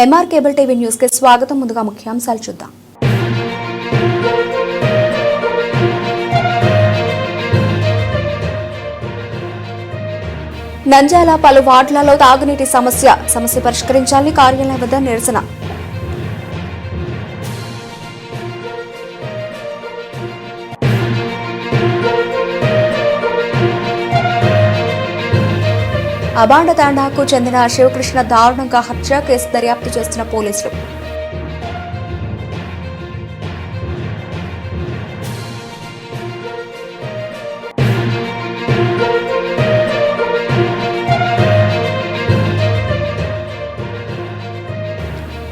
MR cable TV news కి స్వాగతం. ముందుగా ముఖ్యాంశాలు చూద్దాం. నంద్యాల పలు వార్డులలో తాగునీటి సమస్య పరిష్కరించాలని కార్యాలయం వద్ద నిరసన. అబాండ తాండాకు చెందిన శివకృష్ణ దారుణంగా హత్య కేసు దర్యాప్తు చేస్తున్న పోలీసులు.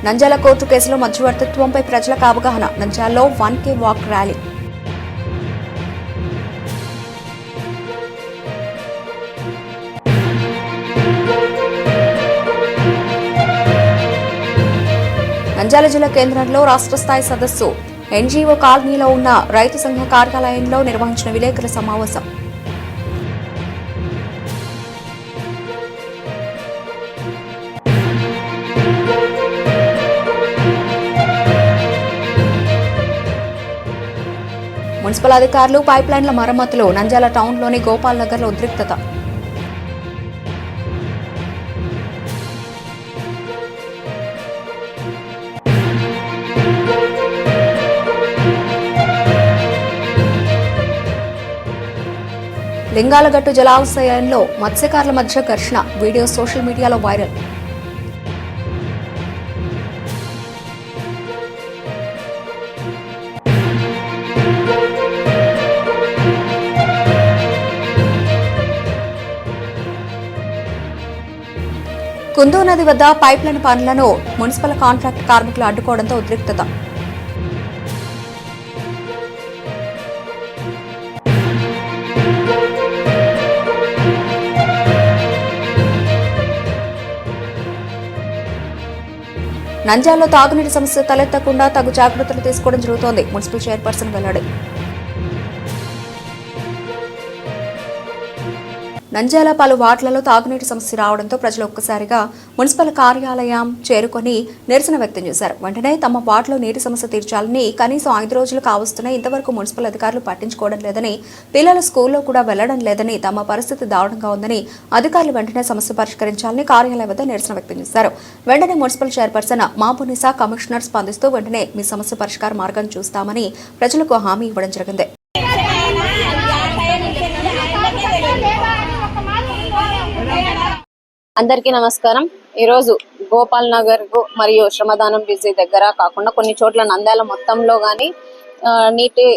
నంద్యాల కోర్టు కేసులో మధ్యవర్తిత్వంపై ప్రజలకు అవగాహన. నంద్యాలలో 1K వాక్ ర్యాలీ. నంద్యాల జిల్లా కేంద్రంలో రాష్ట్ర స్థాయి సదస్సు. ఎన్జీఓ కాలనీలో ఉన్న రైతు సంఘ కార్యాలయంలో నిర్వహించిన విలేకరుల సమావేశం. మున్సిపల్ అధికారులు పైప్ లైన్ల మరమ్మతులు. నంద్యాల టౌన్లోని గోపాల్ నగర్లో ఉద్రిక్తత. లింగాలగట్టు జలాశయంలో మత్స్యకారుల మధ్య ఘర్షణ. వీడియో సోషల్ మీడియాలో వైరల్. కుందు నది వద్ద పైప్ లైన్ పనులను మున్సిపల్ కాంట్రాక్ట్ కార్మికులు అడ్డుకోవడంతో ఉద్రిక్తత. నంద్యాలలో తాగునీటి సమస్య తలెత్తకుండా తగు జాగ్రత్తలు తీసుకోవడం జరుగుతోంది. మున్సిపల్ చైర్పర్సన్ వెల్లడి. నంద్యాల పలు వార్డులలో తాగునీటి సమస్య రావడంతో ప్రజలు ఒక్కసారిగా మున్సిపల్ కార్యాలయం చేరుకొని నిరసన వ్యక్తం చేశారు. వెంటనే తమ వార్డులో నీటి సమస్య తీర్చాలని కనీసం 5 రోజులు కావస్తున్నా ఇంతవరకు మున్సిపల్ అధికారులు పట్టించుకోవడం లేదని, పిల్లలు స్కూల్లో కూడా వెళ్లడం లేదని, తమ పరిస్థితి దారుణంగా ఉందని, అధికారులు వెంటనే సమస్య పరిష్కరించాలని కార్యాలయం వద్ద నిరసన వ్యక్తం చేశారు. వెంటనే మున్సిపల్ చైర్పర్సన్ మాబునిసా కమిషనర్ స్పందిస్తూ వెంటనే మీ సమస్య పరిష్కార మార్గం చూస్తామని ప్రజలకు హామీ ఇవ్వడం జరిగింది. అందరికీ నమస్కారం. ఈరోజు గోపాల్ నగర్ మరియు శ్రమదానం బిజీ దగ్గర కాకుండా కొన్ని చోట్ల నంద్యాల మొత్తంలో గానీ నీటి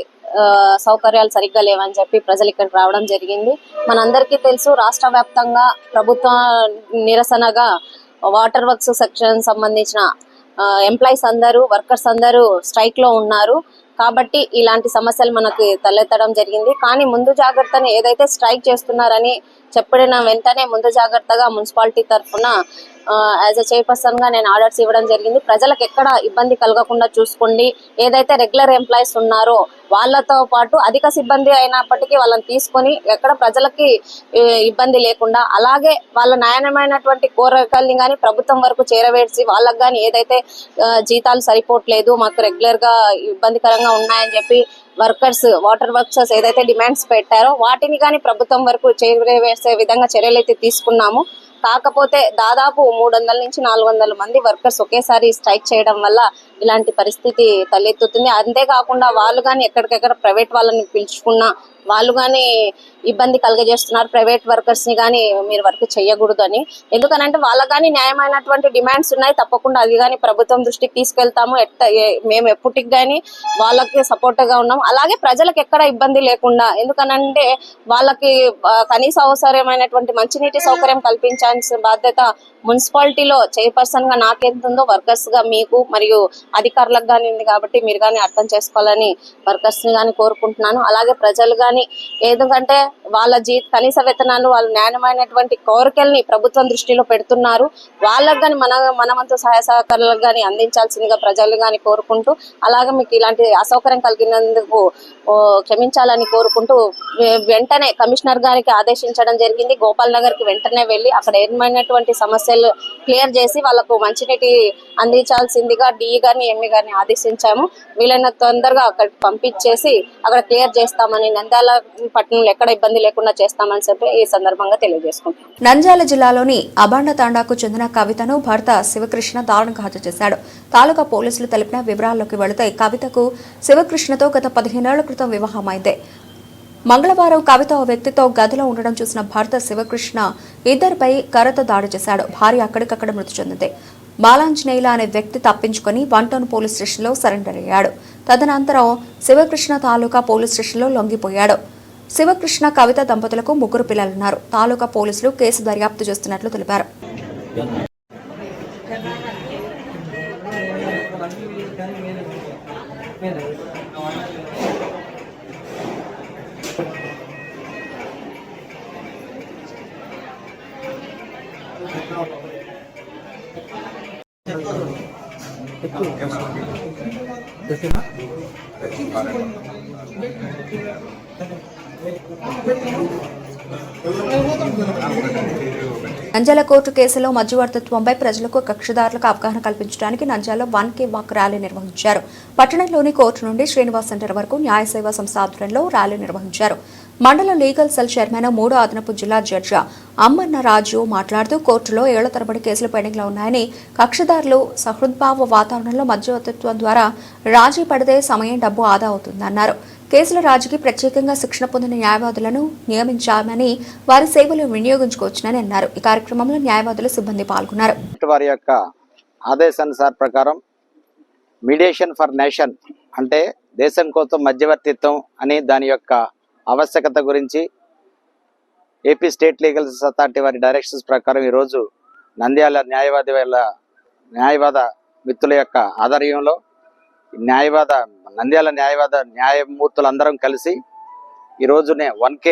సౌకర్యాలు సరిగ్గా లేవని చెప్పి ప్రజలు ఇక్కడికి రావడం జరిగింది. మనందరికీ తెలుసు, రాష్ట్ర వ్యాప్తంగా ప్రభుత్వ నిరసనగా వాటర్ వర్క్స్ సెక్షన్ సంబంధించిన ఎంప్లాయీస్ అందరూ, వర్కర్స్ అందరూ స్ట్రైక్ లో ఉన్నారు. కాబట్టి ఇలాంటి సమస్యలు మనకు తలెత్తడం జరిగింది. కానీ ముందు జాగ్రత్తని ఏదైతే స్ట్రైక్ చేస్తున్నారని చెప్పిన వెంటనే ముందు జాగ్రత్తగా మున్సిపాలిటీ తరఫున యాజ్ ఎ చైర్పర్సన్ గా నేను ఆర్డర్స్ ఇవ్వడం జరిగింది. ప్రజలకు ఎక్కడ ఇబ్బంది కలగకుండా చూసుకోండి. ఏదైతే రెగ్యులర్ ఎంప్లాయీస్ ఉన్నారో వాళ్ళతో పాటు అధిక సిబ్బంది అయినప్పటికీ వాళ్ళని తీసుకొని ఎక్కడ ప్రజలకి ఇబ్బంది లేకుండా, అలాగే వాళ్ళ న్యాయమైనటువంటి కోరికల్ని కానీ ప్రభుత్వం వరకు చేరవేసి వాళ్ళకి కానీ ఏదైతే జీతాలు సరిపోవట్లేదు, మాకు రెగ్యులర్ గా ఇబ్బందికరంగా ఉన్నాయని చెప్పి వర్కర్స్, వాటర్ వర్కర్స్ ఏదైతే డిమాండ్స్ పెట్టారో వాటిని కానీ ప్రభుత్వం వరకు చేరవేసే విధంగా చర్యలు అయితే తీసుకున్నాము. కాకపోతే దాదాపు 300 నుంచి 400 మంది వర్కర్స్ ఒకేసారి స్ట్రైక్ చేయడం వల్ల ఇలాంటి పరిస్థితి తలెత్తుతుంది. అంతేకాకుండా వాళ్ళు కానీ ఎక్కడికెక్కడ ప్రైవేట్ వాళ్ళని పిలుచుకున్నా వాళ్ళు కానీ ఇబ్బంది కలగజేస్తున్నారు. ప్రైవేట్ వర్కర్స్ ని కానీ మీరు వర్క్ చేయకూడదు అని. ఎందుకనంటే వాళ్ళకి కానీ న్యాయమైనటువంటి డిమాండ్స్ ఉన్నాయి. తప్పకుండా అది కానీ ప్రభుత్వం దృష్టికి తీసుకెళ్తాము. మేము ఎప్పటికి కానీ వాళ్ళకి సపోర్ట్ గా ఉన్నాము. అలాగే ప్రజలకు ఎక్కడ ఇబ్బంది లేకుండా, ఎందుకనంటే వాళ్ళకి కనీస అవసరమైనటువంటి మంచినీటి సౌకర్యం కల్పించాల్సిన బాధ్యత మున్సిపాలిటీలో చైర్పర్సన్ గా నాకెంతుందో వర్కర్స్ గా మీకు మరియు అధికారులకు కానీ ఉంది. కాబట్టి మీరు కానీ అర్థం చేసుకోవాలని వర్కర్స్ ని కానీ కోరుకుంటున్నాను. అలాగే ప్రజలు కానీ, ఎందుకంటే వాళ్ళ కనీస వేతనాలు, వాళ్ళ న్యాయమైనటువంటి కోరికల్ని ప్రభుత్వం దృష్టిలో పెడుతున్నారు. వాళ్ళకు కానీ మన వంతు సహాయ సహకారాలకు కానీ అందించాల్సిందిగా ప్రజలు కానీ కోరుకుంటూ, అలాగే మీకు ఇలాంటి అసౌకర్యం కలిగినందుకు క్షమించాలని కోరుకుంటూ వెంటనే కమిషనర్ గారికి ఆదేశించడం జరిగింది. గోపాల్ నగర్ కి వెంటనే వెళ్లి అక్కడ ఏమైనటువంటి సమస్య సెల్ క్లియర్ చేసి వాళ్ళకు మంచినీటి అందించాల్సిందిగా డిఈ గారిని ఎంఈ గారిని ఆదేశించాము. వీలైన తొందరగా అక్కడికి పంపించేసి అక్కడ క్లియర్ చేస్తామని, నంద్యాల పట్టణంలో ఎక్కడ ఇబ్బంది లేకుండా చేస్తామని చెప్పి ఈ సందర్భంగా తెలియజేసుకుంటాం. నంద్యాల జిల్లాలోని అబాండ తాండాకు చెందిన కవితను భర్త శివకృష్ణ దారుణంగా హత్య చేశాడు. తాలూకా పోలీసులు తెలిపిన వివరాల్లోకి వెళితే కవితకు శివకృష్ణతో గత 15 ఏళ్ల క్రితం వివాహమైంది. మంగళవారం కవిత ఓ వ్యక్తితో గదిలో ఉండడం చూసిన భర్త శివకృష్ణ ఇద్దరిపై కర్రతో దాడి చేశాడు. భార్య అక్కడికక్కడ మృతి చెందింది. బాలాంజనేయుల అనే వ్యక్తి తప్పించుకుని 1 టౌన్ పోలీస్ స్టేషన్లో సరెండర్ అయ్యాడు. తదనంతరం శివకృష్ణ తాలూకా పోలీస్ స్టేషన్లో లొంగిపోయాడు. శివకృష్ణ కవిత దంపతులకు 3 పిల్లలున్నారు. తాలూకా పోలీసులు కేసు దర్యాప్తు చేస్తున్నట్లు తెలిపారు. నంద్యాల కోర్టు కేసులో మధ్యవర్తిత్వంపై ప్రజలకు కక్షిదారులకు అవగాహన కల్పించడానికి నంద్యాలలో 1K వాక్ ర్యాలీ నిర్వహించారు. పట్టణంలోని కోర్టు నుండి శ్రీనివాస్ సెంటర్ వరకు న్యాయ సేవా సంస్థ ఆధ్వర్యంలో ర్యాలీ నిర్వహించారు. మండల లీగల్ సెల్ చైర్మన్ 3వ అదనపు జిల్లా జడ్జి అమ్మన్న రాజు మాట్లాడుతూ కోర్టులో 7 తరబడి కేసులు పెండింగ్లో ఉన్నాయని, కక్షిదారులు సహృద్భావ వాతావరణంలో మధ్యవర్తిత్వం ద్వారా రాజీ పడితే సమయం, డబ్బు ఆదా అవుతుందన్నారు. కేసుల రాజీకి ప్రత్యేకంగా శిక్షణ పొందిన న్యాయవాదులను నియమించామని, వారి సేవలు వినియోగించుకోవచ్చునని అన్నారు. ఈ కార్యక్రమంలో న్యాయవాదులు, సిబ్బంది పాల్గొన్నారు. వారి యొక్క ఆదేశానుసార ప్రకారం మీడియేషన్ ఫర్ నేషన్ అంటే దేశం కోసం మధ్యవర్తిత్వం అని దాని యొక్క ఆవశ్యకత గురించి ఏపీ స్టేట్ లీగల్ అథారిటీ వారి డైరెక్షన్స్ ప్రకారం ఈరోజు నంద్యాల న్యాయవాద మిత్రుల యొక్క ఆధ్వర్యంలో నంద్యాల న్యాయమూర్తులందరం కలిసి ఈ రోజునే 1K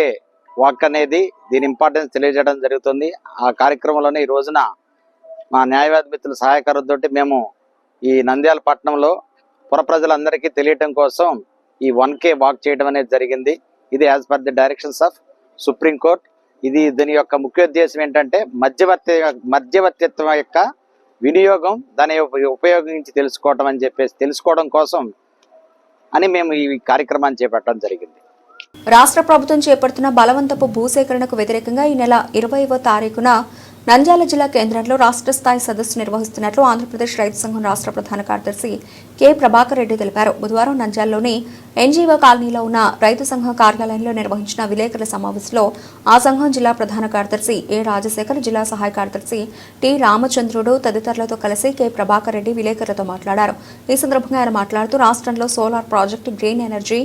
వాక్ అనేది దీని ఇంపార్టెన్స్ తెలియజేయడం జరుగుతుంది. ఆ కార్యక్రమంలోనే ఈ రోజున మా న్యాయవాద మిత్రుల సహాయకారంతో మేము ఈ నంద్యాల పట్టణంలో పుర ప్రజలందరికీ తెలియటం కోసం ఈ 1K వాక్ చేయడం అనేది జరిగింది. ఇది as per the directions of supreme court. దీని యొక్క ముఖ్య ఉద్దేశం ఏంటంటే మధ్యవర్తిత్వం యొక్క వినియోగం, దాని ఉపయోగించి తెలుసుకోవడం కోసం అని మేము ఈ కార్యక్రమాన్ని చేపట్టడం జరిగింది. రాష్ట్ర ప్రభుత్వం చేపడుతున్న బలవంతపు భూసేకరణకు వ్యతిరేకంగా ఈ నెల 20వ తారీఖున నంద్యాల జిల్లా కేంద్రంలో రాష్ట్ర స్థాయి సదస్సు నిర్వహిస్తున్నట్లు ఆంధ్రప్రదేశ్ రైతు సంఘం రాష్ట్ర ప్రధాన కార్యదర్శి కె ప్రభాకర్ రెడ్డి తెలిపారు. బుధవారం నంద్యాలలోని ఎన్జీఓ కాలనీలో ఉన్న రైతు సంఘం కార్యాలయంలో నిర్వహించిన విలేకరుల సమావేశంలో ఆ సంఘం జిల్లా ప్రధాన కార్యదర్శి ఏ రాజశేఖర్, జిల్లా సహాయ కార్యదర్శి టి రామచంద్రుడు తదితరులతో కలిసి కె ప్రభాకర్ రెడ్డి విలేకరులతో మాట్లాడారు. ఈ సందర్భంగా ఆయన మాట్లాడుతూ రాష్ట్రంలో solar project, green energy,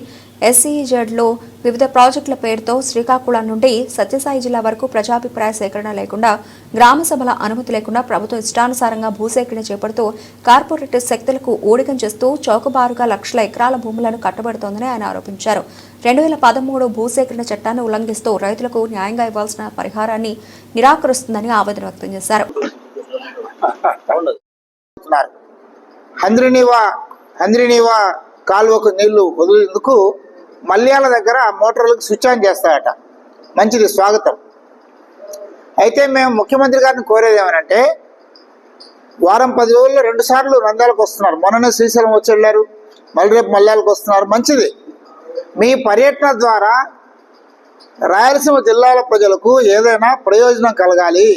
SEZ లో వివిధ ప్రాజెక్టుల పేరుతో శ్రీకాకుళం నుండి సత్యసాయి జిల్లా వరకు ప్రజాభిప్రాయ సేకరణ లేకుండా, గ్రామ సభల అనుమతి లేకుండా ప్రభుత్వం ఇష్టానుసారంగా భూసేకరణ చేపడుతూ కార్పొరేట్ శక్తులకు ఊడిగం చేస్తూ చౌకబారుగా లక్షల ఎకరాల భూములను కట్టబడుతోందని ఆయన ఆరోపించారు. 2013 భూసేకరణ చట్టాన్ని ఉల్లంఘిస్తూ రైతులకు న్యాయంగా ఇవ్వాల్సిన పరిహారాన్ని నిరాకరిస్తుందని ఆవేదన వ్యక్తం చేశారు. హంద్రినీవా కాలువకు నీళ్లు వదిలేందుకు మల్యాల దగ్గర మోటార్లకు స్విచ్ ఆన్ చేస్తాయట. మంచిది, స్వాగతం. అయితే మేము ముఖ్యమంత్రి గారిని కోరేది ఏమనంటే, వారం 10 రోజుల్లో 2 సార్లు నంద్యాలకు వస్తున్నారు. మొన్ననే శ్రీశైలం వచ్చి వెళ్ళారు, మళ్ళీ రేపు మల్యాలకు వస్తున్నారు. మంచిది. మీ పర్యటన ద్వారా రాయలసీమ జిల్లాల ప్రజలకు ఏదైనా ప్రయోజనం కలగాలి.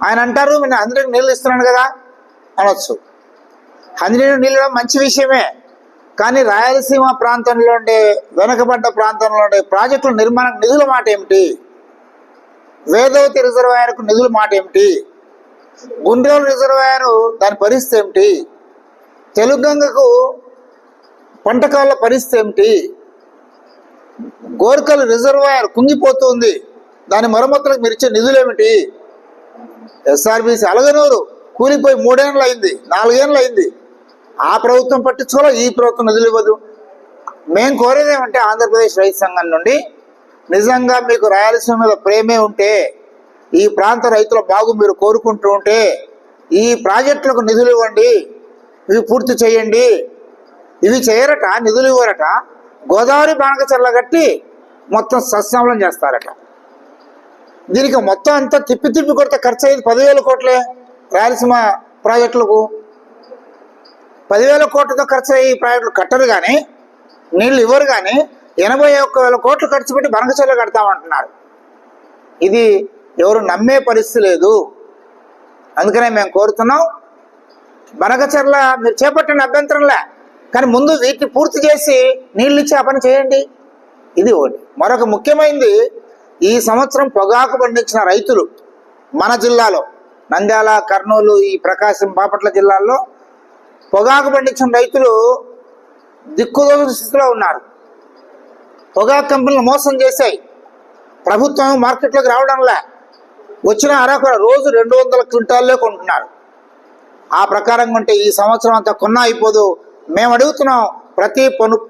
ఆయన అంటారు, నేను అందరికి నీళ్ళు ఇస్తున్నాను కదా అనొచ్చు. హంద్రీని నీళ్ళు మంచి విషయమే, కానీ రాయలసీమ ప్రాంతంలో ఉండే, వెనుకబడ్డ ప్రాంతంలో ఉండే ప్రాజెక్టుల నిర్మాణం నిధుల మాట ఏమిటి? వేదవతి రిజర్వాయర్కు నిధుల మాట ఏమిటి? గుండ్రేలు రిజర్వాయర్ దాని పరిస్థితి ఏమిటి? తెలుగంగకు పంటకాల పరిస్థితి ఏమిటి? గోర్కల్ రిజర్వాయర్ కుంగిపోతుంది, దాని మరమ్మతులకు మీరు ఇచ్చే నిధులు ఏమిటి? SRBC అలగనూరు కూలిపోయి 3 ఏళ్ళు అయింది, 4 ఏళ్ళు అయింది. ఆ ప్రభుత్వం పట్టించుకోవాలి, ఈ ప్రభుత్వం నిధులు ఇవ్వదు. మేము కోరేదేమంటే ఆంధ్రప్రదేశ్ రైతు సంఘం నుండి, నిజంగా మీకు రాయలసీమ మీద ప్రేమే ఉంటే, ఈ ప్రాంత రైతుల బాగు మీరు కోరుకుంటూ ఉంటే, ఈ ప్రాజెక్టులకు నిధులు ఇవ్వండి, ఇవి పూర్తి చేయండి. ఇవి చేయరట, నిధులు ఇవ్వరట. గోదావరి బాణకచర్ల కట్టి మొత్తం సస్యమలం చేస్తారట. దీనికి మొత్తం అంతా తిప్పి తిప్పి కొడితే ఖర్చు అయ్యేది 10,000 కోట్లే. రాయలసీమ ప్రాజెక్టులకు 10,000 కోట్లతో ఖర్చు అయ్యి ప్రాజెక్టులు కట్టరు కానీ, నీళ్ళు ఇవ్వరు కానీ 81,000 కోట్లు ఖర్చు పెట్టి బనకచెర్ల కడతామంటున్నారు. ఇది ఎవరు నమ్మే పరిస్థితి లేదు. అందుకనే మేము కోరుతున్నాం, బనకచెర్ల మీరు చేపట్టిన అభ్యంతరంలే, కానీ ముందు వీటిని పూర్తి చేసి నీళ్ళు ఇచ్చి ఆ పని చేయండి. ఇది ఒకటి. మరొక ముఖ్యమైనది, ఈ సంవత్సరం పొగాకు పండించిన రైతులు మన జిల్లాలో నంద్యాల, కర్నూలు, ఈ ప్రకాశం, బాపట్ల జిల్లాల్లో పొగాకు పండించిన రైతులు దిక్కుదోచిన స్థితిలో ఉన్నారు. పొగాకు కంపెనీలు మోసం చేశాయి. ప్రభుత్వం మార్కెట్లోకి రావడంలే. వచ్చిన అరకొర రోజు 200 క్వింటాల్లో కొంటున్నారు. ఆ ప్రకారంగా ఉంటే ఈ సంవత్సరం అంతా కొన్నా అయిపోదు. మేము అడుగుతున్నాం, ప్రతి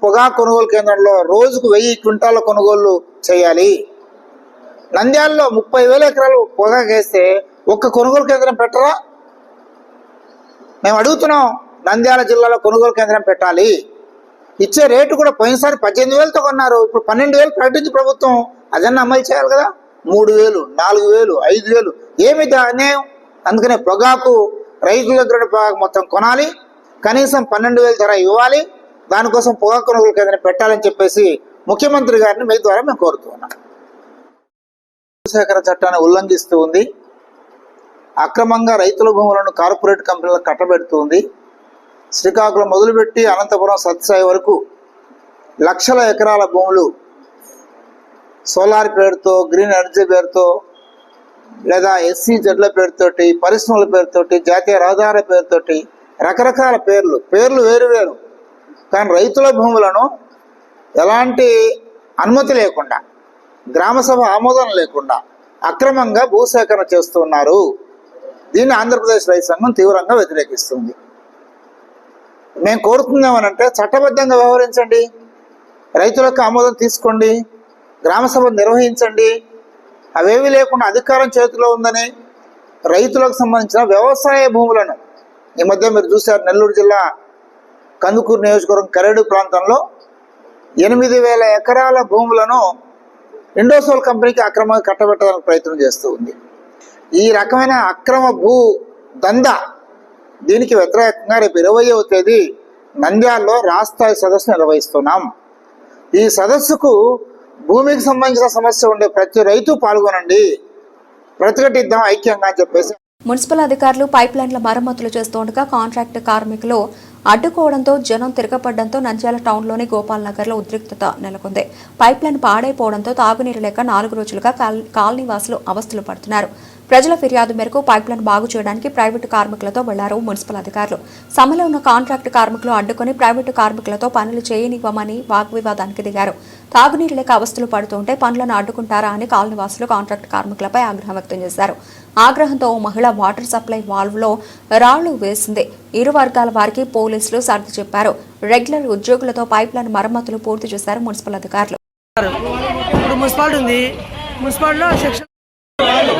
పొగాకు కొనుగోలు కేంద్రంలో రోజుకు 1000 క్వింటాల కొనుగోలు చేయాలి. నంద్యాలలో 30,000 ఎకరాలు పొగాకు వేస్తే ఒక్క కొనుగోలు కేంద్రం పెట్టరా? మేము అడుగుతున్నాం, నంద్యాల జిల్లాలో కొనుగోలు కేంద్రం పెట్టాలి. ఇచ్చే రేటు కూడా పోయినసారి 18,000తో కొన్నారు, ఇప్పుడు 12,000 ప్రకటించి ప్రభుత్వం అదన్నా అమలు చేయాలి కదా. 3,000, 4,000, 5,000 ఏమి అన్యాయం? అందుకనే పొగాకు రైతుల దగ్గర పొగాకు మొత్తం కొనాలి, కనీసం 12,000 ధర ఇవ్వాలి. దానికోసం పొగాకు కొనుగోలు కేంద్రం పెట్టాలని చెప్పేసి ముఖ్యమంత్రి గారిని మీ ద్వారా మేము కోరుతున్నాం. భూసేకరణ చట్టాన్ని ఉల్లంఘిస్తూ ఉంది. అక్రమంగా రైతుల భూములను కార్పొరేట్ కంపెనీలకు కట్టబెడుతుంది. శ్రీకాకుళం మొదలుపెట్టి అనంతపురం సత్సాయి వరకు లక్షల ఎకరాల భూములు సోలార్ పేరుతో, గ్రీన్ ఎనర్జీ పేరుతో, లేదా ఎస్సీ జడ్ల పేరుతోటి, పరిశ్రమల పేరుతోటి, జాతీయ రహదారుల పేరుతోటి, రకరకాల పేర్లు వేరు. కానీ రైతుల భూములను ఎలాంటి అనుమతి లేకుండా, గ్రామసభ ఆమోదం లేకుండా అక్రమంగా భూసేకరణ చేస్తున్నారు. దీన్ని ఆంధ్రప్రదేశ్ రైతు సంఘం తీవ్రంగా వ్యతిరేకిస్తుంది. మేము కోరుతున్నామనంటే, చట్టబద్ధంగా వ్యవహరించండి, రైతులకు ఆమోదం తీసుకోండి, గ్రామసభ నిర్వహించండి. అవేవి లేకుండా అధికారం చేతిలో ఉందని రైతులకు సంబంధించిన వ్యవసాయ భూములను, ఈ మధ్య మీరు చూశారు, నెల్లూరు జిల్లా కందుకూరు నియోజకవర్గం కరేడు ప్రాంతంలో 8,000 ఎకరాల భూములను ఇండోసోల్ కంపెనీకి అక్రమంగా కట్టబెట్టడానికి ప్రయత్నం చేస్తూ ఉంది. ఈ రకమైన అక్రమ భూ దందా, దీనికి వ్యతిరేకంగా రేపు 20వ తేదీ నంద్యాలలో రాష్ట్రస్థాయి సదస్సు నిర్వహిస్తున్నాం. ఈ సదస్సుకు భూమికి సంబంధించిన సమస్య ఉండే ప్రతి రైతు పాల్గొనండి, ప్రతిఘటిద్దాం ఐక్యంగా అని చెప్పేసి. మున్సిపల్ అధికారులు పైప్ లైన్ల మరమ్మతులు చేస్తుండగా కాంట్రాక్ట్ కార్మికులు అడ్డుకోవడంతో జనం తిరగబడడంతో నంద్యాల టౌన్లోని గోపాల్ నగర్లో ఉద్రిక్తత నెలకొంది. పైప్ లైన్ పాడైపోవడంతో తాగునీరు లేక 4 రోజులుగా కాలనీ వాసులు అవస్థలు పడుతున్నారు. ప్రజల ఫిర్యాదు మేరకు పైప్ లైన్ బాగు చేయడానికి ప్రైవేటు కార్మికులతో వెళ్లారు మున్సిపల్ అధికారులు. సమ్మెలో ఉన్న కాంట్రాక్ట్ కార్మికులు అడ్డుకుని ప్రైవేటు కార్మికులతో పనులు చేయనివ్వమని వాగ్వివాదానికి దిగారు. తాగునీరు లేక అవస్థలు పడుతుంటే పనులను అడ్డుకుంటారా అని కాలనీ వాసులు కాంట్రాక్ట్ కార్మికులపై ఆగ్రహం వ్యక్తం చేశారు. ఆగ్రహంతో ఓ మహిళ వాటర్ సప్లై వాల్వ్లో రాళ్లు వేసింది. ఇరు వర్గాల వారికి పోలీసులు సర్ది చెప్పారు. రెగ్యులర్ ఉద్యోగులతో పైప్ లైన్ మరమ్మతులు పూర్తి చేశారు మున్సిపల్ అధికారులు. ఇప్పుడు మున్సిపాలిటీ ఉంది, మున్సిపాలిటీలో సెక్షన్ పని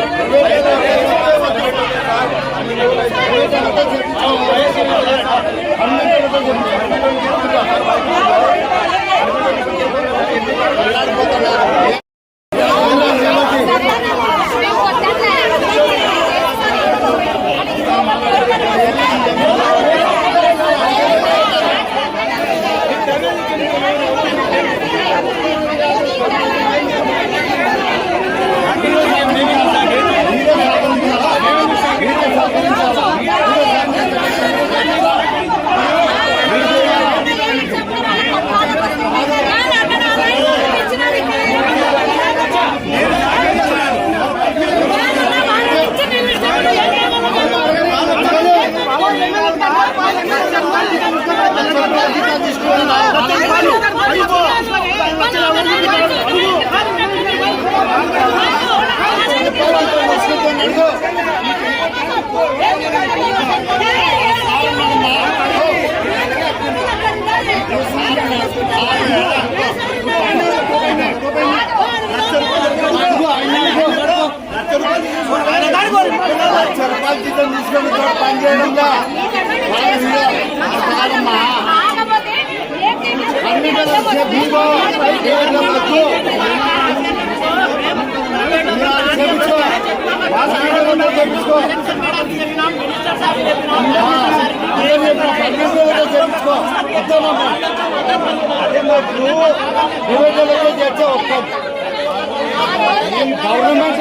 గవర్నమెంట్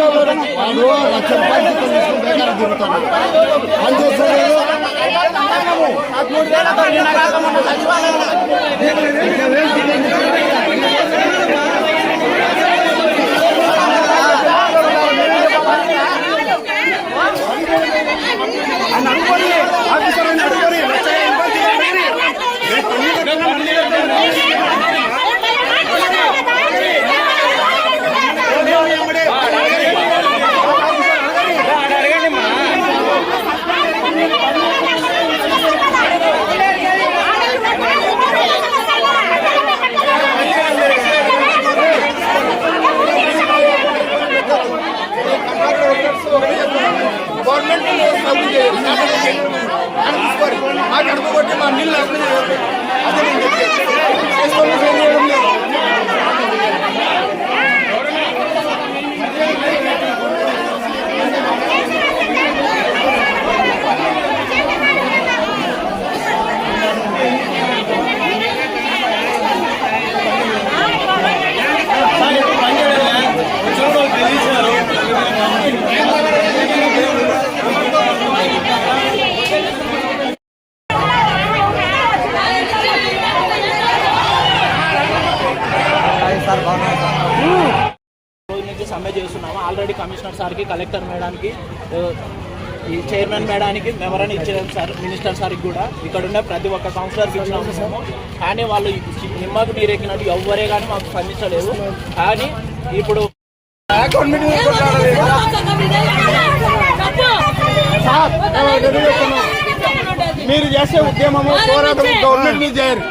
లక్ష రూపాయలు తిరుగుతున్నారు పనిచేస్తలేదు. గడపబట్టి మా నీళ్ళు అదే నేను రోజు నుంచి సమ్మె చేస్తున్నాము. ఆల్రెడీ కమిషనర్ సార్కి, కలెక్టర్ మేడానికి, ఈ చైర్మన్ మేడానికి మెమరాన్ని ఇచ్చేదాం సార్, మినిస్టర్ సార్కి కూడా, ఇక్కడ ఉన్న ప్రతి ఒక్క కౌన్సిలర్కి ఇచ్చినాము. కానీ వాళ్ళు నిమ్మకు నీరెక్కినట్టు ఎవ్వరే కానీ మాకు స్పందించలేదు. కానీ ఇప్పుడు మీరు చేసే ఉద్యమము పోరాటం గవర్నమెంట్ మీద చేయరు.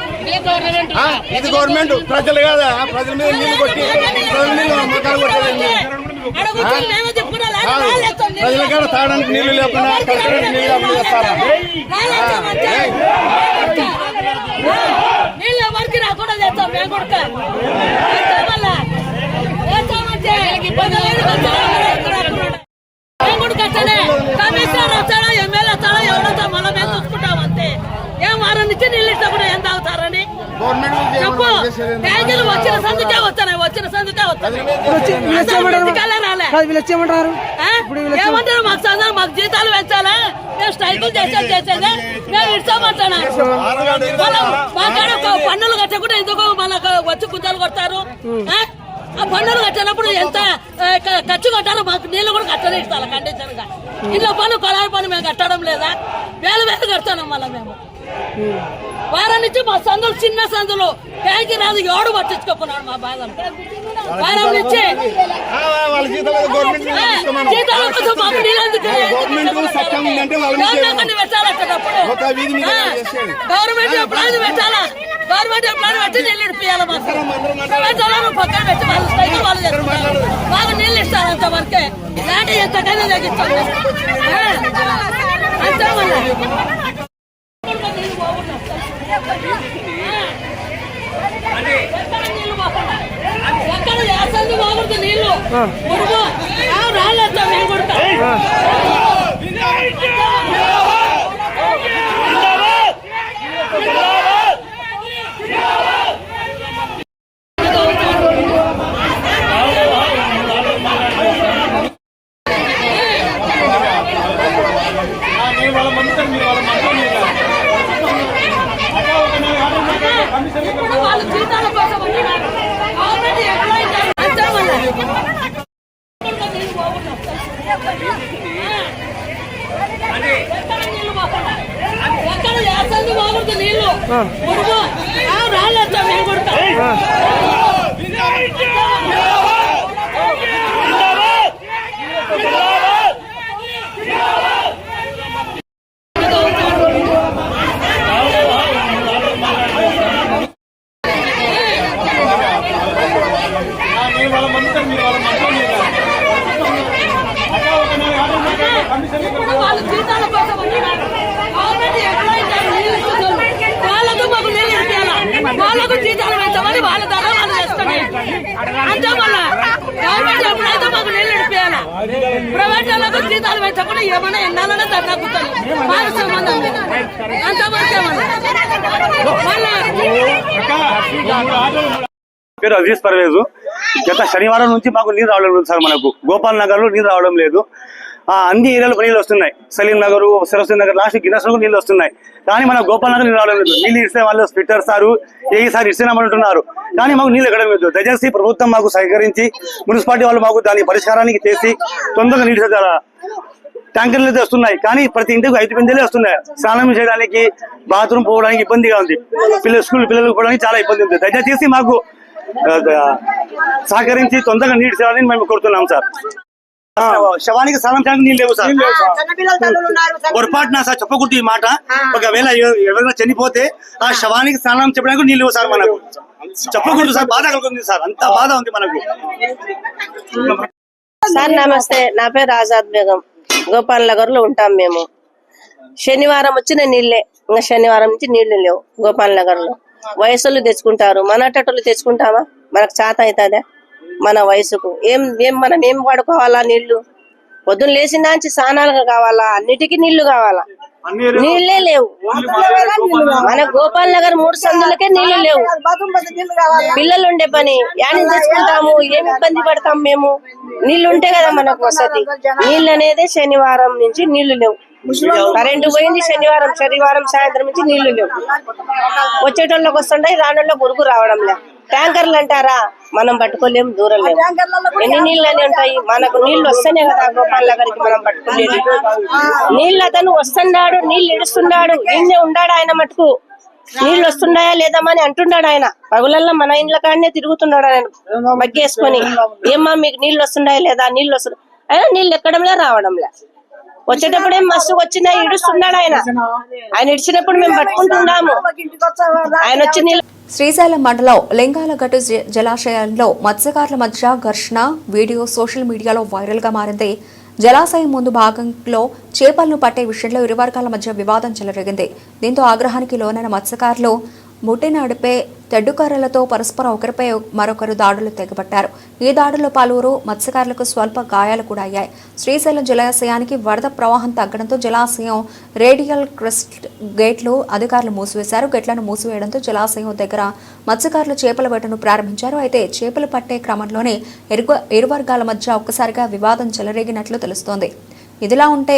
ఇది గవర్నమెంట్ ప్రజలు కదా, ప్రజల మీద నీళ్ళు కొట్టి ప్రజల మీద అమ్మకాలు కొట్టేది. ప్రజల కాడ తాగడానికి నీళ్లు లేకుండా కలెక్టరేట్ నీళ్ళు అమలు చేస్తారా? నీళ్ళు ఎవరికి రాకుండా చేస్తాం మేము కొడుక కమిషనర్ వచ్చాడో ఎమ్మెల్యే వచ్చాడో ఎవడో మళ్ళీ మేము చూసుకుంటాం అంతే. ఏం వారం నుంచి నీళ్ళు ఇచ్చినప్పుడు ఏం తాగుతారని చెప్పు. ట్యాంకులు వచ్చిన సందుకే వస్తున్నాయి, వచ్చిన సందుకే వస్తున్నాయి. ఏమంటారు? మాకు సందర్భం, మాకు జీతాలు పెంచాలా, మేము స్ట్రైకులు చేసేది మేము ఇస్తామంటాను. మా కాడ పన్నులు కట్టకుండా ఎందుకు మనకు వచ్చి గుంజాలు కొడతారు? ఆ పన్నులు కట్టినప్పుడు ఎంత ఖర్చు కట్టాలో మాకు నీళ్లు కూడా కట్టనే ఇస్తాను కండిషన్ గా. ఇంట్లో పన్ను కొలాయి పన్ను మేము కట్టడం లేదా? వేలు కడతాం మళ్ళీ మేము. వారం నుంచి మా సందులు చిన్న సందులు ట్యాంకి రాదు, ఎవడు పట్టించుకోకున్నాడు మా బాధ. వారం నుంచి జీతాల కోసం మాకు నీళ్ళు గవర్నమెంట్ ఎప్పుడైనా పెట్టాలా? గవర్నమెంట్ ఎప్పుడైనా పెట్టి నీళ్ళు ఇడిపియాలి. మాకు పక్కన పెట్టి వాళ్ళు స్ట్రైక్ వాళ్ళు చేస్తున్నారు. మాకు నీళ్ళు ఇస్తారు అంతవరకే. ఇలాంటి ఎంతకైనా తగ్గిస్తాం అంతే. ఎక్కడ వేసంది బాగుంటుంది నీళ్లు రాలేస్తాం మేము కొడతాం. వాళ్ళు జీతాల కోసం ఎక్కడ వేసంది బాగుంటుంది నీళ్లు రాలేస్తాం మేము కొడతాం. వాళ్ళు జీతాల కోసం వాళ్ళకు మాకు నీళ్ళు ఇప్పించాలా, వాళ్ళకు జీతాలు పెంచామని వాళ్ళ ధర వాళ్ళు చేసుకుని అంతే. మళ్ళా గవర్నమెంట్ ఎప్పుడైతే మాకు నీళ్ళు ఇప్పించాలా. జీతాలు పెట్టకుండా ఏమన్నా ఎన్నాలన్నా తగ్గుతాను మాకు సంబంధం లేదు అంతవరకు పేరు అజీజ్ పర్వేజ్. గత శనివారం నుంచి మాకు నీరు రావడం లేదు సార్. మనకు గోపాల్ నగర్ లో నీరు రావడం లేదు. అన్ని ఏరియాలో నీళ్ళు వస్తున్నాయి. సలీం నగర్, సరస్వతి నగర్, లాస్ట్ గిన్నెస్ నగర్ నీళ్ళు వస్తున్నాయి. కానీ మన గోపాల్ నగర్ నీళ్ళు రావడం లేదు. నీళ్ళు ఇస్తే వాళ్ళు స్పిట్టర్ సారు ఏసారి ఇస్తున్నామంటున్నారు. కానీ మాకు నీళ్ళు ఎక్కడం లేదు. దయచేసి ప్రభుత్వం మాకు సహకరించి మున్సిపాలిటీ వాళ్ళు మాకు దాని పరిష్కారానికి చేసి తొందరగా నీళ్ళు ట్యాంకర్లు అయితే వస్తున్నాయి. కానీ ప్రతి ఇంటికి 5 బిందెలే వస్తున్నాయి. స్నానం చేయడానికి, బాత్రూమ్ పోవడానికి ఇబ్బందిగా ఉంది. స్కూల్ పిల్లలకు పోవడానికి చాలా ఇబ్బంది ఉంది. దయచేసి మాకు సహకరించి తొందరగా నీళ్ళు చేయాలని మేము కోరుతున్నాం సార్. శవానికి స్నానం చేయడానికి నీళ్ళు లేవు సార్. పొరపాటున సార్ చెప్పకూడదు ఈ మాట. ఒకవేళ ఎవరైనా చనిపోతే ఆ శవానికి స్నానం చెప్పడానికి నీళ్ళు లేవు సార్. మనకు చెప్పకూడదు సార్. బాధ కలుగుతుంది సార్. అంత బాధ ఉంది మనకు. సార్ నమస్తే, నా పేరు ఆజాద్ బేగం. గోపాల్ నగర్ లో ఉంటాం మేము. శనివారం వచ్చిన నీళ్ళే, ఇంకా శనివారం నుంచి నీళ్లు లేవు గోపాల్ నగర్ లో. వయసులు తెచ్చుకుంటారు, మన అట్టలు తెచ్చుకుంటామా? మనకు చేత అవుతుందా? మన వయసుకు మనం ఏం వాడుకోవాలా? నీళ్లు పొద్దున్న లేచినాంచి స్నానాలకు కావాలా, అన్నిటికీ నీళ్లు కావాలా. నీళ్లే లేవు. మన గోపాల్ నగర్ 3 సందులకే నీళ్లు లేవు. పిల్లలు ఉండే పని యాని తెచ్చుకుంటాము, ఏమి ఇబ్బంది పడతాం మేము? నీళ్లు ఉంటే కదా మనకు వసతి. నీళ్ళు అనేది శనివారం నుంచి నీళ్లు లేవు. కరెంటు పోయింది శనివారం సాయంత్రం నుంచి నీళ్లు లేవు. వచ్చేటోళ్ళకి వస్తుంటాయి, రానోళ్ళకి గురుకు రావడం లే. ట్యాంకర్లు అంటారా, మనం పట్టుకోలేము, దూరం లేవు. ఎన్ని నీళ్ళు అని ఉంటాయి? మనకు నీళ్లు వస్తేనే కదా గోపాల్ నగర్కి మనం పట్టుకోలేదు. నీళ్ళు అతను వస్తున్నాడు, నీళ్ళు ఇడుస్తున్నాడు, నిన్నే ఉన్నాడు ఆయన మటుకు. నీళ్ళు వస్తున్నాయా లేదమ్మా అని అంటున్నాడు ఆయన. పగులల్లో మన ఇండ్ల కాడనే తిరుగుతున్నాడు ఆయన బగ్గేసుకొని. ఏమ్మా మీకు నీళ్ళు వస్తున్నాయా లేదా? నీళ్ళు వస్తున్నాయి అయినా నీళ్ళు ఎక్కడంలే రావడంలే. వచ్చేటప్పుడే మస్తు వచ్చినా ఇడుస్తున్నాడు ఆయన. ఆయన ఇడిచినప్పుడు మేము పట్టుకుంటున్నాము. ఆయన వచ్చి నీళ్ళు. శ్రీశైలం మండలం లింగాలగట్టు జలాశయంలో మత్స్యకారుల మధ్య ఘర్షణ వీడియో సోషల్ మీడియాలో వైరల్ గా మారింది. జలాశయం ముందు భాగంలో చేపలను పట్టే విషయంలో ఇరు వర్గాల మధ్య వివాదం చెలరేగింది. దీంతో ఆగ్రహానికి లోనైన మత్స్యకారులు ముట్టి నడిపే తెడ్డుకర్రలతో పరస్పరం ఒకరిపై మరొకరు దాడులు తెగబట్టారు. ఈ దాడుల్లో పలువురు మత్స్యకారులకు స్వల్ప గాయాలు కూడా అయ్యాయి. శ్రీశైలం జలాశయానికి వరద ప్రవాహం తగ్గడంతో జలాశయం రేడియల్ క్రెస్ట్ గేట్లు అధికారులు మూసివేశారు. గేట్లను మూసివేయడంతో జలాశయం దగ్గర మత్స్యకారులు చేపల వేటను ప్రారంభించారు. అయితే చేపలు పట్టే క్రమంలోనే ఇరు వర్గాల మధ్య ఒక్కసారిగా వివాదం చెలరేగినట్లు తెలుస్తోంది. ఇదిలా ఉంటే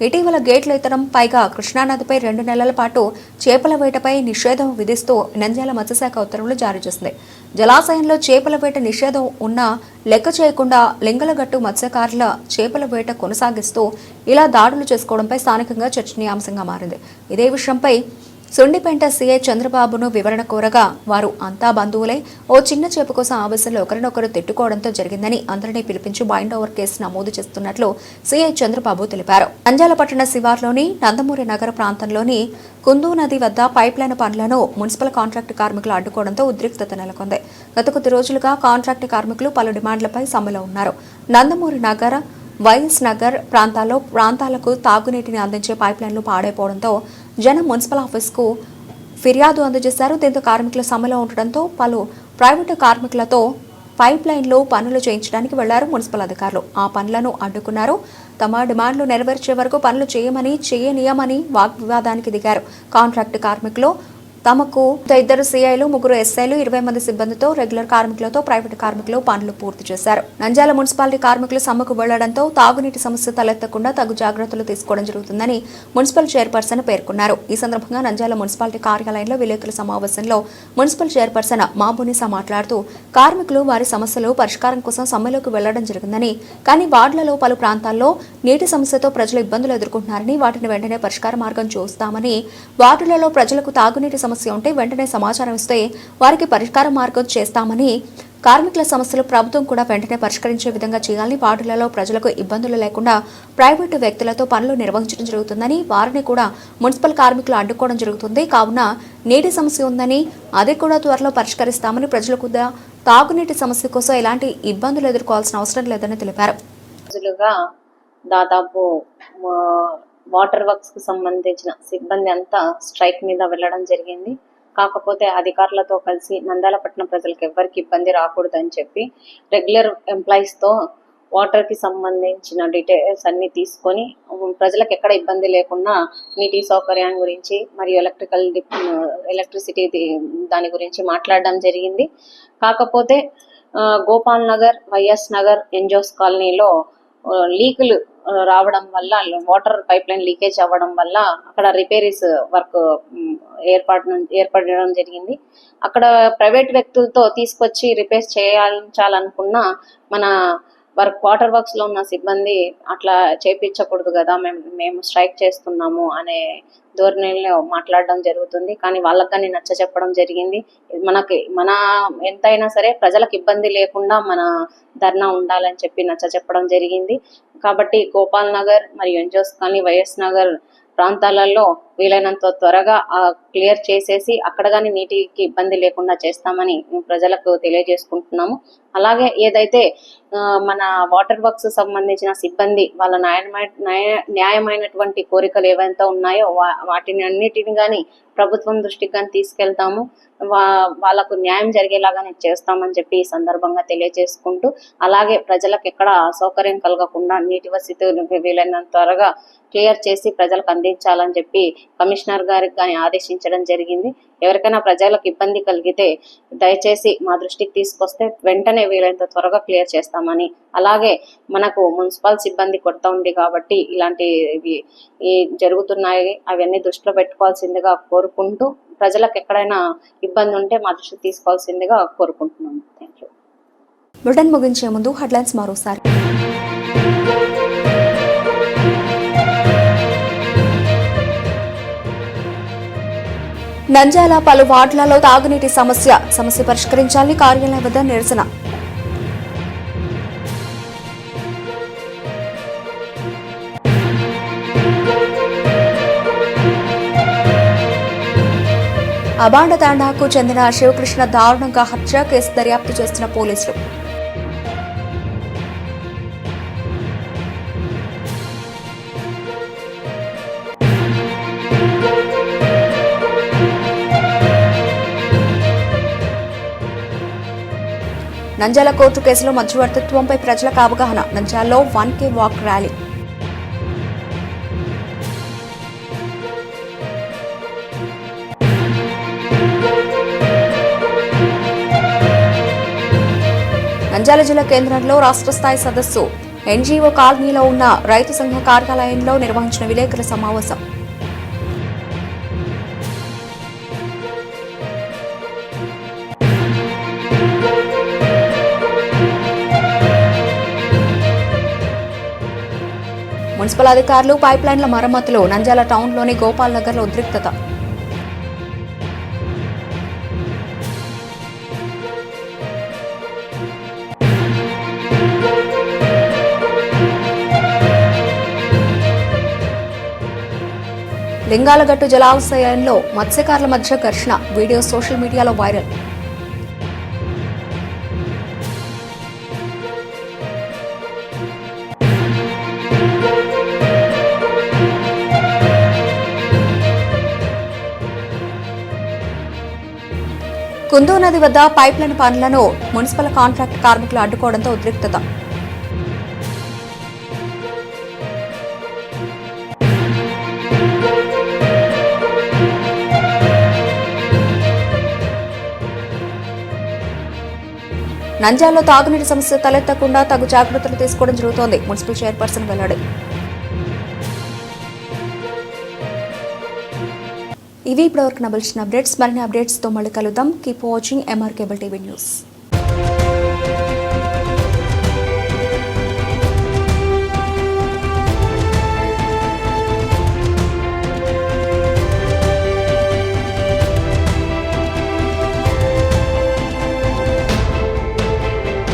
ఇటీవల గేట్లు ఎత్తడం, పైగా కృష్ణానదిపై 2 నెలల పాటు చేపల వేటపై నిషేధం విధిస్తూ నంద్యాల మత్స్యశాఖ ఉత్తర్వులు జారీ చేసింది. జలాశయంలో చేపల వేట నిషేధం ఉన్నా లెక్క చేయకుండా లింగలగట్టు మత్స్యకారుల చేపల వేట కొనసాగిస్తూ ఇలా దాడులు చేసుకోవడంపై స్థానికంగా చర్చనీయాంశంగా మారింది. ఇదే విషయంపై సుండిపేంట సీఐ చంద్రబాబును వివరణ కోరగా వారు అంతా బంధువులై ఓ చిన్న చేప కోసం ఆవేశంలో ఒకరినొకరు తిట్టుకోవడంతో జరిగిందని అందరినీ పిలిపించి బైండ్ ఓవర్ కేసు నమోదు చేస్తున్నట్లు సీఐ చంద్రబాబు తెలిపారు. నంద్యాల పట్టణ శివార్లోని నందమూరి నగర ప్రాంతంలోని కుందూ నది వద్ద పైప్లైన్ పనులను మున్సిపల్ కాంట్రాక్టు కార్మికులు అడ్డుకోవడంతో ఉద్రిక్తత నెలకొంది. గత కొద్ది రోజులుగా కాంట్రాక్టు కార్మికులు పలు డిమాండ్లపై సమ్మెలో ఉన్నారు. నందమూరి నగర వైఎస్ నగర్ ప్రాంతాలకు తాగునీటిని అందించే పైప్లైన్లు పాడైపోవడంతో జనం మున్సిపల్ ఆఫీస్కు ఫిర్యాదు అందజేశారు. దీంతో కార్మికులు సమ్మెలో ఉండడంతో పలు ప్రైవేటు కార్మికులతో పైప్ లైన్లో పనులు చేయించడానికి వెళ్లారు మున్సిపల్ అధికారులు. ఆ పనులను అడ్డుకున్నారు. తమ డిమాండ్లు నెరవేర్చే వరకు పనులు చేయనీయమని వాగ్వివాదానికి దిగారు. కాంట్రాక్టు కార్మికులు తమకు 2 సీఐలు 3 ఎస్ఐలు 20 మంది సిబ్బందితో రెగ్యులర్ కార్మికులతో ప్రైవేటు కార్మికులు పనులు పూర్తి చేశారు. నంద్యాల మున్సిపాలిటీ కార్మికులు సమ్మెకు వెళ్లడంతో తాగునీటి సమస్య తలెత్తకుండా తగు జాగ్రత్తలు తీసుకోవడం జరుగుతుందని మున్సిపల్ చైర్పర్సన్ పేర్కొన్నారు. ఈ సందర్భంగా నంద్యాల మున్సిపాలిటీ కార్యాలయంలో విలేకరుల సమావేశంలో మున్సిపల్ చైర్పర్సన్ మాబునిసా మాట్లాడుతూ కార్మికులు వారి సమస్యలు పరిష్కారం కోసం సమ్మెలోకి వెళ్లడం జరిగిందని, కానీ వార్డులలో పలు ప్రాంతాల్లో నీటి సమస్యతో ప్రజలు ఇబ్బందులు ఎదుర్కొంటున్నారని, వాటిని వెంటనే పరిష్కార మార్గం చూస్తామని, వార్డులలో ప్రజలకు తాగునీటి సమస్య ఉంటే వెంటనే సమాచారం ఇస్తే వారికి పరిష్కార మార్గం చేస్తామని, కార్మికుల సమస్యలు ప్రభుత్వం కూడా వెంటనే పరిష్కరించే విధంగా చేయాలని, వార్డులలో ప్రజలకు ఇబ్బందులు లేకుండా ప్రైవేటు వ్యక్తులతో పనులు నిర్వహించడం జరుగుతుందని, వారిని కూడా మున్సిపల్ కార్మికులు అడ్డుకోవడం జరుగుతుంది. కావున నీటి సమస్య ఉందని, అది కూడా త్వరలో పరిష్కరిస్తామని, ప్రజలకు తాగునీటి సమస్య కోసం ఎలాంటి ఇబ్బందులు ఎదుర్కోవాల్సిన అవసరం లేదని తెలిపారు. దాదాపు వాటర్ వర్క్స్ కు సంబంధించిన సిబ్బంది అంతా స్ట్రైక్ మీద వెళ్ళడం జరిగింది. కాకపోతే అధికారులతో కలిసి నంద్యాల పట్టణ ప్రజలకు ఎవరికి ఇబ్బంది రాకూడదని చెప్పి రెగ్యులర్ ఎంప్లాయీస్ తో వాటర్ కి సంబంధించిన డీటెయిల్స్ అన్ని తీసుకొని ప్రజలకు ఎక్కడ ఇబ్బంది లేకుండా నీటి సౌకర్యం గురించి మరియు ఎలక్ట్రిసిటీ దాని గురించి మాట్లాడడం జరిగింది. కాకపోతే గోపాల్ నగర్, వైఎస్ నగర్, ఎన్జోస్ కాలనీలో లీకులు రావడం వల్ల, వాటర్ పైప్ లైన్ లీకేజ్ అవ్వడం వల్ల అక్కడ రిపేరీస్ వర్క్ ఏర్పడడం జరిగింది. అక్కడ ప్రైవేట్ వ్యక్తులతో తీసుకొచ్చి రిపేర్ చేయించాలనుకున్న మన వాటర్ వర్క్స్ లో ఉన్న సిబ్బంది అట్లా చేయించకూడదు కదా, మేము స్ట్రైక్ చేస్తున్నాము అనే ధోరణిలో మాట్లాడడం జరుగుతుంది. కానీ వాళ్ళకి కానీ నచ్చ చెప్పడం జరిగింది. మన ఎంతైనా సరే ప్రజలకు ఇబ్బంది లేకుండా మన ధర్నా ఉండాలని చెప్పి నచ్చ చెప్పడం జరిగింది. కాబట్టి గోపాల్ నగర్ మరియు ఎన్జోస్ కానీ వైఎస్ నగర్ ప్రాంతాలలో వీలైనంత త్వరగా క్లియర్ చేసేసి అక్కడ కానీ నీటికి ఇబ్బంది లేకుండా చేస్తామని ప్రజలకు తెలియజేసుకుంటున్నాము. అలాగే ఏదైతే మన వాటర్ వర్క్స్ సంబంధించిన సిబ్బంది వాళ్ళ న్యాయమైనటువంటి కోరికలు ఏవైతే ఉన్నాయో వాటిని అన్నిటిని కానీ ప్రభుత్వం దృష్టికి కానీ తీసుకెళ్తాము. వాళ్ళకు న్యాయం జరిగేలాగానే చేస్తామని చెప్పి ఈ సందర్భంగా తెలియజేసుకుంటూ, అలాగే ప్రజలకు ఎక్కడ అసౌకర్యం కలగకుండా నీటి వసతి వీలైనంత త్వరగా క్లియర్ చేసి ప్రజలకు అందించాలని చెప్పి కమిషనర్ గారికి కానీ ఆదేశించడం జరిగింది. ఎవరికైనా ప్రజలకు ఇబ్బంది కలిగితే దయచేసి మా దృష్టికి తీసుకొస్తే వెంటనే వీలైనంత త్వరగా క్లియర్ చేస్తామని, అలాగే మనకు మున్సిపల్ సిబ్బంది కొరత ఉంది కాబట్టి ఇలాంటివి జరుగుతున్నాయి అవన్నీ దృష్టిలో పెట్టుకోవాల్సిందిగా కోరుకుంటూ, ప్రజలకు ఎక్కడైనా ఇబ్బంది ఉంటే మా దృష్టికి తీసుకోవాల్సిందిగా కోరుకుంటున్నాము. Thank you. బులెటిన్ ముగించే ముందు హెడ్లైన్స్ మరోసారి. నంద్యాల పలు వార్డులలో తాగునీటి సమస్య పరిష్కరించాలని కార్యాలయం వద్ద నిరసన. అబాండ తాండాకు చెందిన శివకృష్ణ దారుణంగా హత్య కేసు దర్యాప్తు చేస్తున్న పోలీసులు. నంద్యాల కోర్టు కేసులో మధ్యవర్తిత్వంపై ప్రజలకు అవగాహన. నంద్యాలలో 1K వాక్ ర్యాలీ. నంద్యాల జిల్లా కేంద్రంలో రాష్ట్ర స్థాయి సదస్సు. ఎన్జీఓ కాలనీలో ఉన్న రైతు సంఘ కార్యాలయంలో నిర్వహించిన విలేకరుల సమావేశం. మున్సిపల్ అధికారులు పైప్ లైన్ల మరమ్మతులు. నంద్యాల టౌన్లోని గోపాల్ నగర్లో ఉద్రిక్తత. లింగాలగట్టు జలాశయంలో మత్స్యకారుల మధ్య ఘర్షణ. వీడియో సోషల్ మీడియాలో వైరల్. కుందో నది వద్ద పైప్ లైన్ పనులను మున్సిపల్ కాంట్రాక్ట్ కార్మికులు అడ్డుకోవడంతో ఉద్రిక్తత. నంద్యాలలో తాగునీటి సమస్య తలెత్తకుండా తగు జాగ్రత్తలు తీసుకోవడం జరుగుతోంది. మున్సిపల్ చైర్పర్సన్ వెల్లడి. ఇవి ఇప్పటివరకు నబల్చిన అప్డేట్స్. మరిన్ని అప్డేట్స్తో మళ్ళీ కలుద్దాం. Keep watching MR cable TV news.